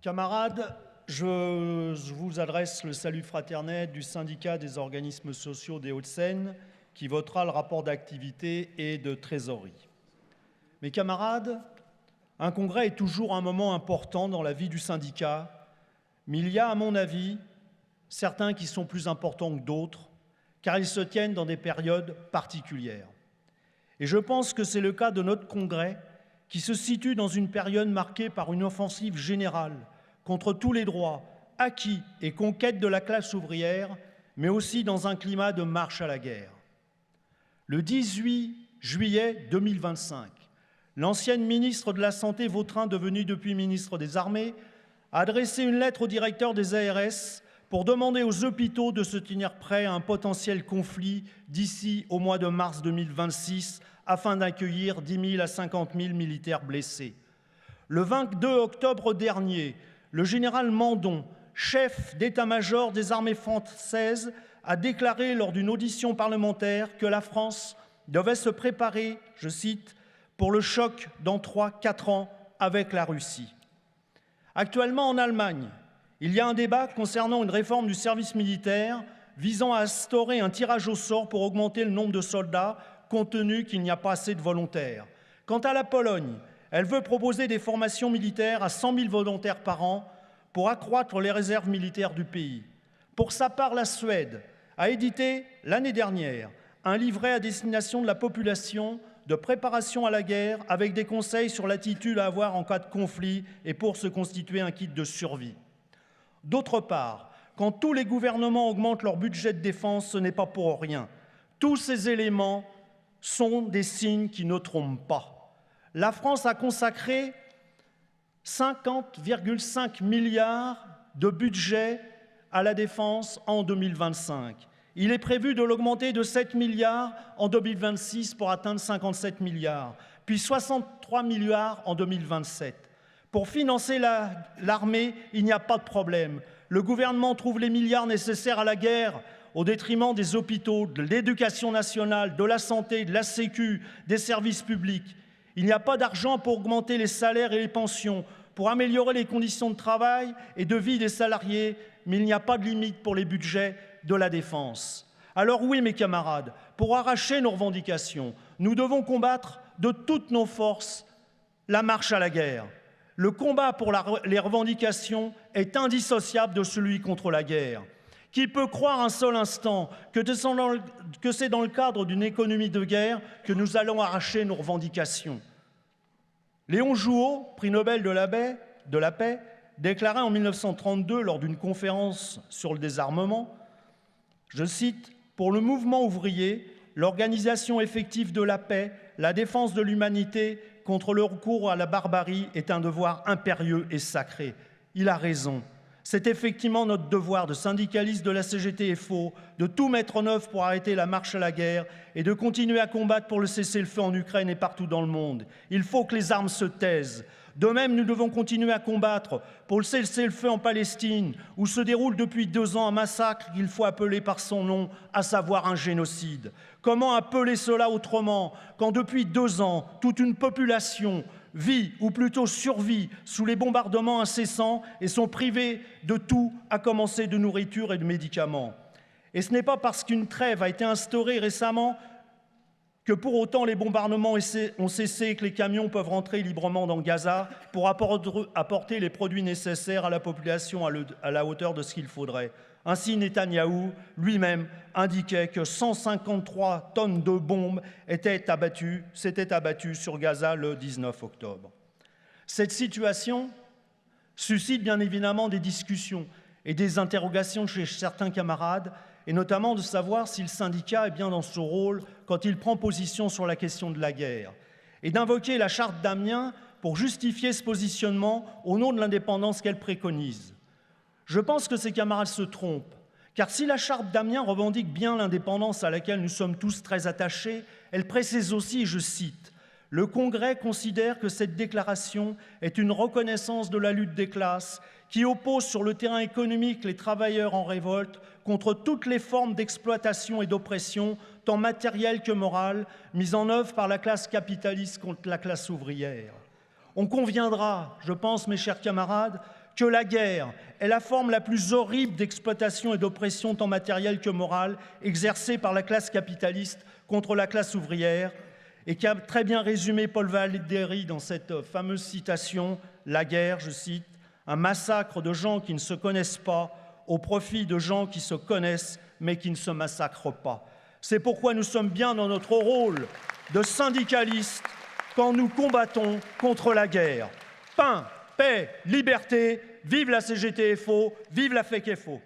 Camarades, je vous adresse le salut fraternel du syndicat des organismes sociaux des Hauts-de-Seine qui votera le rapport d'activité et de trésorerie. Mes camarades, un congrès est toujours un moment important dans la vie du syndicat, mais il y a, à mon avis, certains qui sont plus importants que d'autres, car ils se tiennent dans des périodes particulières. Et je pense que c'est le cas de notre congrès, qui se situe dans une période marquée par une offensive générale contre tous les droits acquis et conquête de la classe ouvrière, mais aussi dans un climat de marche à la guerre. Le 18 juillet 2025, l'ancienne ministre de la Santé Vautrin, devenue depuis ministre des Armées, a adressé une lettre au directeur des ARS pour demander aux hôpitaux de se tenir prêts à un potentiel conflit d'ici au mois de mars 2026 afin d'accueillir 10 000 à 50 000 militaires blessés. Le 22 octobre dernier, le général Mandon, chef d'état-major des armées françaises, a déclaré lors d'une audition parlementaire que la France devait se préparer, je cite, « pour le choc dans 3-4 ans avec la Russie ». Actuellement, en Allemagne, il y a un débat concernant une réforme du service militaire visant à instaurer un tirage au sort pour augmenter le nombre de soldats, compte tenu qu'il n'y a pas assez de volontaires. Quant à la Pologne, elle veut proposer des formations militaires à 100 000 volontaires par an pour accroître les réserves militaires du pays. Pour sa part, la Suède a édité l'année dernière un livret à destination de la population de préparation à la guerre avec des conseils sur l'attitude à avoir en cas de conflit et pour se constituer un kit de survie. D'autre part, quand tous les gouvernements augmentent leur budget de défense, ce n'est pas pour rien. Tous ces éléments sont des signes qui ne trompent pas. La France a consacré 50,5 milliards de budget à la défense en 2025. Il est prévu de l'augmenter de 7 milliards en 2026 pour atteindre 57 milliards, puis 63 milliards en 2027. Pour financer l'armée, il n'y a pas de problème. Le gouvernement trouve les milliards nécessaires à la guerre au détriment des hôpitaux, de l'éducation nationale, de la santé, de la sécu, des services publics. Il n'y a pas d'argent pour augmenter les salaires et les pensions, pour améliorer les conditions de travail et de vie des salariés, mais il n'y a pas de limite pour les budgets de la défense. Alors oui, mes camarades, pour arracher nos revendications, nous devons combattre de toutes nos forces la marche à la guerre. Le combat pour les revendications est indissociable de celui contre la guerre. Qui peut croire un seul instant que c'est dans le cadre d'une économie de guerre que nous allons arracher nos revendications? Léon Jouot, prix Nobel de la paix, déclarait en 1932 lors d'une conférence sur le désarmement, je cite, « Pour le mouvement ouvrier, l'organisation effective de la paix, la défense de l'humanité contre le recours à la barbarie est un devoir impérieux et sacré. » Il a raison. C'est effectivement notre devoir de syndicalistes de la CGT-FO de tout mettre en œuvre pour arrêter la marche à la guerre et de continuer à combattre pour le cessez-le-feu en Ukraine et partout dans le monde. Il faut que les armes se taisent. De même, nous devons continuer à combattre pour le cessez-le-feu en Palestine, où se déroule depuis 2 ans un massacre qu'il faut appeler par son nom, à savoir un génocide. Comment appeler cela autrement quand depuis 2 ans, toute une population vit, ou plutôt survit, sous les bombardements incessants et sont privés de tout, à commencer de nourriture et de médicaments. Et ce n'est pas parce qu'une trêve a été instaurée récemment que pour autant les bombardements ont cessé et que les camions peuvent rentrer librement dans Gaza pour apporter les produits nécessaires à la population à la hauteur de ce qu'il faudrait. Ainsi, Netanyahou lui-même indiquait que 153 tonnes de bombes s'étaient abattues sur Gaza le 19 octobre. Cette situation suscite bien évidemment des discussions et des interrogations chez certains camarades, et notamment de savoir si le syndicat est bien dans son rôle quand il prend position sur la question de la guerre, et d'invoquer la charte d'Amiens pour justifier ce positionnement au nom de l'indépendance qu'elle préconise. Je pense que ces camarades se trompent, car si la charte d'Amiens revendique bien l'indépendance à laquelle nous sommes tous très attachés, elle précise aussi, je cite, « Le Congrès considère que cette déclaration est une reconnaissance de la lutte des classes qui oppose sur le terrain économique les travailleurs en révolte contre toutes les formes d'exploitation et d'oppression, tant matérielle que morale, mises en œuvre par la classe capitaliste contre la classe ouvrière. » On conviendra, je pense, mes chers camarades, que la guerre est la forme la plus horrible d'exploitation et d'oppression tant matérielle que morale exercée par la classe capitaliste contre la classe ouvrière, et qui a très bien résumé Paul Valéry dans cette fameuse citation, la guerre, je cite, un massacre de gens qui ne se connaissent pas au profit de gens qui se connaissent mais qui ne se massacrent pas. C'est pourquoi nous sommes bien dans notre rôle de syndicalistes quand nous combattons contre la guerre. Pain, paix, liberté, vive la CGT-FO, vive la FEC-FO.